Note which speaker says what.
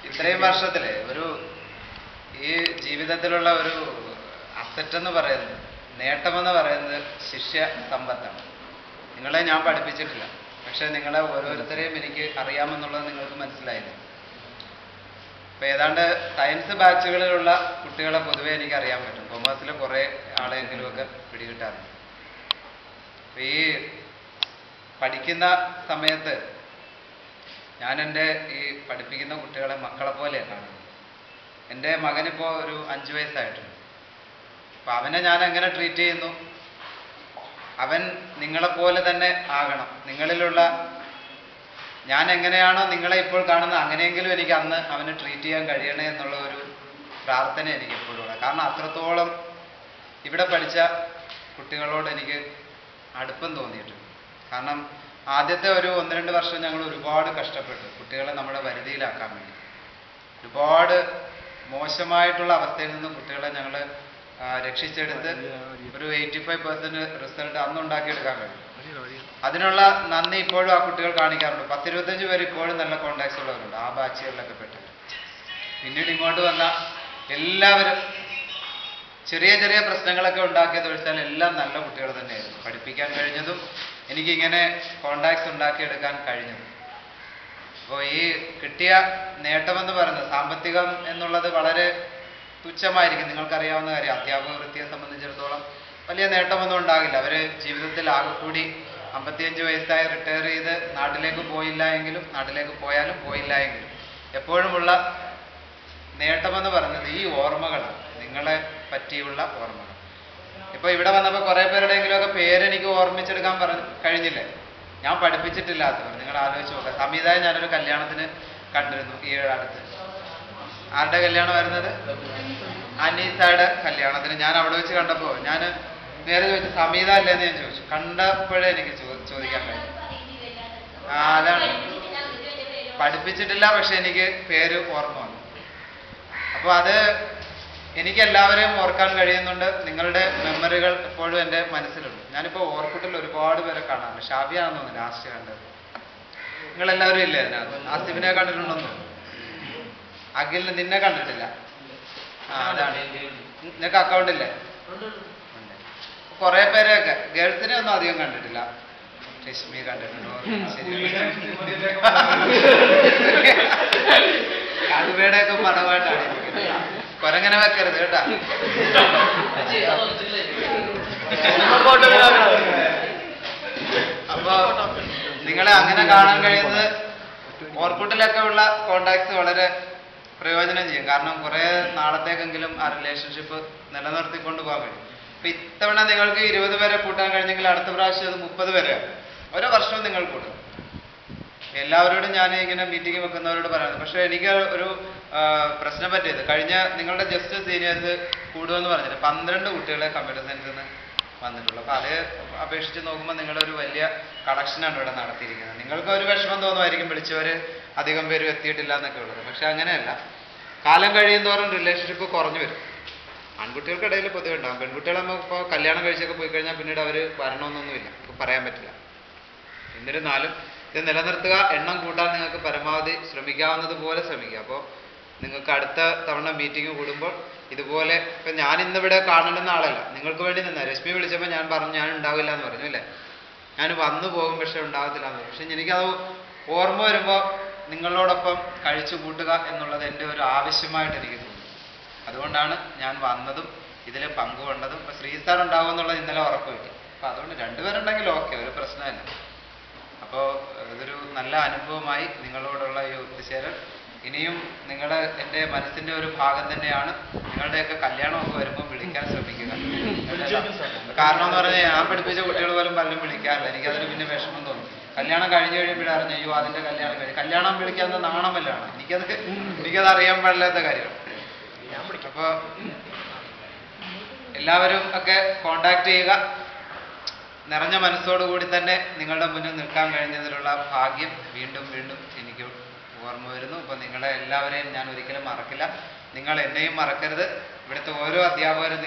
Speaker 1: ഇത്രയും വർഷത്തിലെ ഒരു ഈ ജീവിതത്തിലുള്ള ഒരു അസറ്റ് എന്ന് പറയുന്നത്, നേട്ടമെന്ന് പറയുന്നത് ശിഷ്യ സമ്പത്താണ്. നിങ്ങളെ ഞാൻ പഠിപ്പിച്ചിട്ടില്ല, പക്ഷെ നിങ്ങളെ ഓരോരുത്തരെയും എനിക്ക് അറിയാമെന്നുള്ളത് നിങ്ങൾക്ക് മനസ്സിലായില്ല. ഇപ്പൊ ഏതാണ്ട് സയൻസ് ബാച്ചുകളിലുള്ള കുട്ടികളെ പൊതുവെ എനിക്ക് അറിയാൻ പറ്റും. കൊമേഴ്സിലെ കുറെ ആളെങ്കിലുമൊക്കെ പിടികിട്ടാറുണ്ട്. ഈ പഠിക്കുന്ന സമയത്ത് ഞാൻ എൻ്റെ ഈ പഠിപ്പിക്കുന്ന കുട്ടികളെ മക്കളെ പോലെയാണ് കാണുന്നത്. എൻ്റെ മകനിപ്പോൾ ഒരു 5 വയസ്സായിട്ടുണ്ട്. അപ്പൊ അവനെ ഞാൻ എങ്ങനെ ട്രീറ്റ് ചെയ്യുന്നു, അവൻ നിങ്ങളെപ്പോലെ തന്നെ ആകണം. നിങ്ങളിലുള്ള ഞാൻ എങ്ങനെയാണോ നിങ്ങളെ ഇപ്പോൾ കാണുന്നത് അങ്ങനെയെങ്കിലും എനിക്ക് അന്ന് അവനെ ട്രീറ്റ് ചെയ്യാൻ കഴിയണേ എന്നുള്ള ഒരു പ്രാർത്ഥന എനിക്ക് എപ്പോഴും ഉള്ളത്. കാരണം അത്രത്തോളം ഇവിടെ പഠിച്ച കുട്ടികളോട് എനിക്ക് അടുപ്പം തോന്നിയിട്ടുണ്ട്. കാരണം ആദ്യത്തെ ഒരു 1-2 വർഷം ഞങ്ങൾ ഒരുപാട് കഷ്ടപ്പെട്ടു കുട്ടികളെ നമ്മുടെ വരുതിയിലാക്കാൻ വേണ്ടി. ഒരുപാട് മോശമായിട്ടുള്ള അവസ്ഥയിൽ നിന്ന് കുട്ടികളെ ഞങ്ങൾ രക്ഷിച്ചെടുത്ത് ഒരു 85% റിസൾട്ട് അന്നുണ്ടാക്കിയെടുക്കാൻ കഴിയും. അതിനുള്ള നന്ദി ഇപ്പോഴും ആ കുട്ടികൾ കാണിക്കാറുണ്ട്. 10-25 പേര് ഇപ്പോഴും നല്ല കോണ്ടാക്ട്സ് ഉള്ളവരുണ്ട് ആ ബാച്ചുകളിലൊക്കെ പെട്ടത്. പിന്നീട് ഇങ്ങോട്ട് വന്ന എല്ലാവരും ചെറിയ ചെറിയ പ്രശ്നങ്ങളൊക്കെ ഉണ്ടാക്കിയത് ഒഴിച്ചാൽ എല്ലാം നല്ല കുട്ടികൾ തന്നെയായിരുന്നു. പഠിപ്പിക്കാൻ കഴിഞ്ഞതും എനിക്കിങ്ങനെ കോണ്ടാക്ട്സ് ഉണ്ടാക്കിയെടുക്കാൻ കഴിഞ്ഞതും. അപ്പോൾ ഈ കിട്ടിയ നേട്ടമെന്ന് പറയുന്നത് സാമ്പത്തികം എന്നുള്ളത് വളരെ തുച്ഛമായിരിക്കും. നിങ്ങൾക്കറിയാവുന്ന കാര്യം, അധ്യാപക വൃത്തിയെ സംബന്ധിച്ചിടത്തോളം വലിയ നേട്ടമൊന്നും ഉണ്ടാകില്ല. അവർ ജീവിതത്തിൽ ആകെക്കൂടി 55 വയസ്സായി റിട്ടയർ ചെയ്ത് നാട്ടിലേക്ക് പോയില്ല എങ്കിലും, നാട്ടിലേക്ക് പോയാലും പോയില്ല എങ്കിലും എപ്പോഴുമുള്ള നേട്ടമെന്ന് പറയുന്നത് ഈ ഓർമ്മകളാണ്, നിങ്ങളെ പറ്റിയുള്ള ഓർമ്മകൾ. ഇപ്പൊ ഇവിടെ വന്നപ്പോൾ കുറെ പേരുടെയെങ്കിലുമൊക്കെ പേരെനിക്ക് ഓർമ്മിച്ചെടുക്കാൻ കഴിഞ്ഞില്ലേ, ഞാൻ പഠിപ്പിച്ചിട്ടില്ലാത്തവർ. നിങ്ങൾ ആലോചിച്ച് നോക്കുക. സംവിധായം ഞാനൊരു കല്യാണത്തിന് കണ്ടിരുന്നു ഈ അടുത്ത്. ആരുടെ കല്യാണം വരുന്നത്? അനീസയുടെ കല്യാണത്തിന് ഞാൻ അവിടെ വെച്ച് കണ്ടപ്പോൾ ഞാൻ നേരെ ചോദിച്ചു, സമീത അല്ലേന്ന് ഞാൻ ചോദിച്ചു. കണ്ടപ്പോഴേ എനിക്ക് ചോദിക്കാൻ കഴിഞ്ഞു. അതാണ്, പഠിപ്പിച്ചിട്ടില്ല പക്ഷെ എനിക്ക് പേര് ഓർമ്മ വന്നു. അപ്പോൾ അത് എനിക്ക് എല്ലാവരെയും ഓർക്കാൻ കഴിയുന്നുണ്ട്. നിങ്ങളുടെ മെമ്മറികൾ എപ്പോഴും എൻ്റെ മനസ്സിലുണ്ട്. ഞാനിപ്പോൾ ഓർക്കുട്ടിൽ ഒരുപാട് പേരെ കാണാറുണ്ട്. ഷാബിയാണെന്ന് തോന്നുന്നു ലാസ്റ്റ് കണ്ടത്. നിങ്ങളെല്ലാവരും ഇല്ലേ അതിനകത്ത്? ആസിഫിനെ കണ്ടിട്ടുണ്ടെന്ന് തോന്നുന്നു. അഖിലിനെ നിന്നെ കണ്ടിട്ടില്ല. അതാണ്, നിനക്ക് അക്കൗണ്ട് ഇല്ലേ? കുറെ പേരെയൊക്കെ, ഗേൾസിനെ ഒന്നും അധികം കണ്ടിട്ടില്ല. രശ്മി കണ്ടിട്ടുണ്ടോ? ശരി, കടുവയുടെയൊക്കെ പടമായിട്ടാണ്. കൊരങ്ങനെ വെക്കരുത് കേട്ടാ. അപ്പൊ നിങ്ങളെ അങ്ങനെ കാണാൻ കഴിയുന്നത് ഓർക്കുട്ടിലൊക്കെ ഉള്ള കോണ്ടാക്ട്സ് വളരെ പ്രയോജനം ചെയ്യും. കാരണം കുറെ നാളത്തേക്കെങ്കിലും ആ റിലേഷൻഷിപ്പ് നിലനിർത്തിക്കൊണ്ട് പോകാൻ കഴിയും. അപ്പൊ ഇത്തവണ നിങ്ങൾക്ക് 20 പേരെ കൂട്ടാൻ കഴിഞ്ഞെങ്കിൽ അടുത്ത പ്രാവശ്യം അത് 30 പേരെ ഓരോ വർഷവും നിങ്ങൾ കൂട്ടും. എല്ലാവരോടും ഞാൻ ഇങ്ങനെ മീറ്റിംഗ് വെക്കുന്നവരോട് പറയുന്നത്. പക്ഷെ എനിക്ക് ഒരു പ്രശ്നം പറ്റിയത്, കഴിഞ്ഞ നിങ്ങളുടെ ജസ്റ്റ് സീനിയേഴ്സ് കൂടുമെന്ന് പറഞ്ഞിട്ട് 12 കുട്ടികളെ കമ്പ്യൂട്ടർ സയൻസിൽ നിന്ന് വന്നിട്ടുള്ളൂ. അപ്പൊ അത് അപേക്ഷിച്ച് നോക്കുമ്പോൾ നിങ്ങളുടെ ഒരു വലിയ കളക്ഷനാണ് ഇവിടെ നടത്തിയിരിക്കുന്നത്. നിങ്ങൾക്ക് ഒരു വിഷമം തോന്നുമായിരിക്കും വിളിച്ചവർ അധികം പേരും എത്തിയിട്ടില്ല എന്നൊക്കെ ഉള്ളത്. പക്ഷെ അങ്ങനെയല്ല. കാലം കഴിയുന്തോറും റിലേഷൻഷിപ്പ് കുറഞ്ഞു വരും. ആൺകുട്ടികൾക്കിടയിൽ പൊതുവെ ഉണ്ടാകും. പെൺകുട്ടികളാകുമ്പോൾ ഇപ്പോൾ കല്യാണം കഴിച്ചൊക്കെ പോയി കഴിഞ്ഞാൽ പിന്നീട് അവർ വരണമെന്നൊന്നുമില്ല, പറയാൻ പറ്റില്ല. എന്നിരുന്നാലും ഇത് നിലനിർത്തുക, എണ്ണം കൂട്ടാൻ നിങ്ങൾക്ക് പരമാവധി ശ്രമിക്കാവുന്നതുപോലെ ശ്രമിക്കുക. അപ്പോൾ നിങ്ങൾക്ക് അടുത്ത തവണ മീറ്റിംഗ് കൂടുമ്പോൾ ഇതുപോലെ, ഇപ്പം ഞാൻ ഇന്നിവിടെ കാണേണ്ടുന്ന ആളല്ല, നിങ്ങൾക്ക് വേണ്ടി നിന്ന. രശ്മി വിളിച്ചപ്പോൾ ഞാൻ പറഞ്ഞു ഞാൻ ഉണ്ടാവില്ല എന്ന് പറഞ്ഞു അല്ലേ. ഞാൻ വന്നു പോകും പക്ഷെ ഉണ്ടാകത്തില്ല എന്ന് പറഞ്ഞു. പക്ഷെ എനിക്കത് ഓർമ്മ വരുമ്പോൾ നിങ്ങളോടൊപ്പം കഴിച്ചു കൂട്ടുക എന്നുള്ളത് എൻ്റെ ഒരു ആവശ്യമായിട്ട് എനിക്ക് തോന്നി. അതുകൊണ്ടാണ് ഞാൻ വന്നതും ഇതിൽ പങ്കുകൊണ്ടതും. ഇപ്പം ശ്രീസാർ ഉണ്ടാവും എന്നുള്ളത് ഇന്നലെ ഉറപ്പ് കിട്ടി. അപ്പം അതുകൊണ്ട് 2 പേരുണ്ടെങ്കിൽ ഓക്കെ, ഒരു പ്രശ്നമില്ല. അപ്പോൾ ഇതൊരു നല്ല അനുഭവമായി നിങ്ങളോടുള്ള ഈ ഒത്തുചേരൽ. ഇനിയും നിങ്ങളുടെ എൻ്റെ മനസ്സിൻ്റെ ഒരു ഭാഗം തന്നെയാണ്. നിങ്ങളുടെയൊക്കെ കല്യാണമൊക്കെ വരുമ്പോൾ വിളിക്കാൻ ശ്രമിക്കുക. കാരണം എന്ന് പറഞ്ഞാൽ ഞാൻ പഠിപ്പിച്ച കുട്ടികൾ പോലും പലരും വിളിക്കാറില്ല. എനിക്കതിന് പിന്നെ വിഷമം തോന്നും. കല്യാണം കഴിഞ്ഞ് കഴിയുമ്പോഴറിഞ്ഞു അയ്യോ അതിൻ്റെ കല്യാണം കഴിഞ്ഞു. കല്യാണം വിളിക്കാവുന്ന നാണമല്ലാണ്. എനിക്കത് അറിയാൻ പാടില്ലാത്ത കാര്യമാണ്. അപ്പോൾ എല്ലാവരും ഒക്കെ കോണ്ടാക്ട് ചെയ്യുക. നിറഞ്ഞ മനസ്സോടുകൂടി തന്നെ നിങ്ങളുടെ മുന്നിൽ നിൽക്കാൻ കഴിഞ്ഞതിലുള്ള ഭാഗ്യം വീണ്ടും വീണ്ടും എനിക്ക് ഓർമ്മ വരുന്നു. അപ്പോൾ നിങ്ങളെ എല്ലാവരെയും ഞാൻ ഒരിക്കലും മറക്കില്ല. നിങ്ങൾ എന്നെയും മറക്കരുത്. ഇവിടുത്തെ ഓരോ അധ്യാപകരും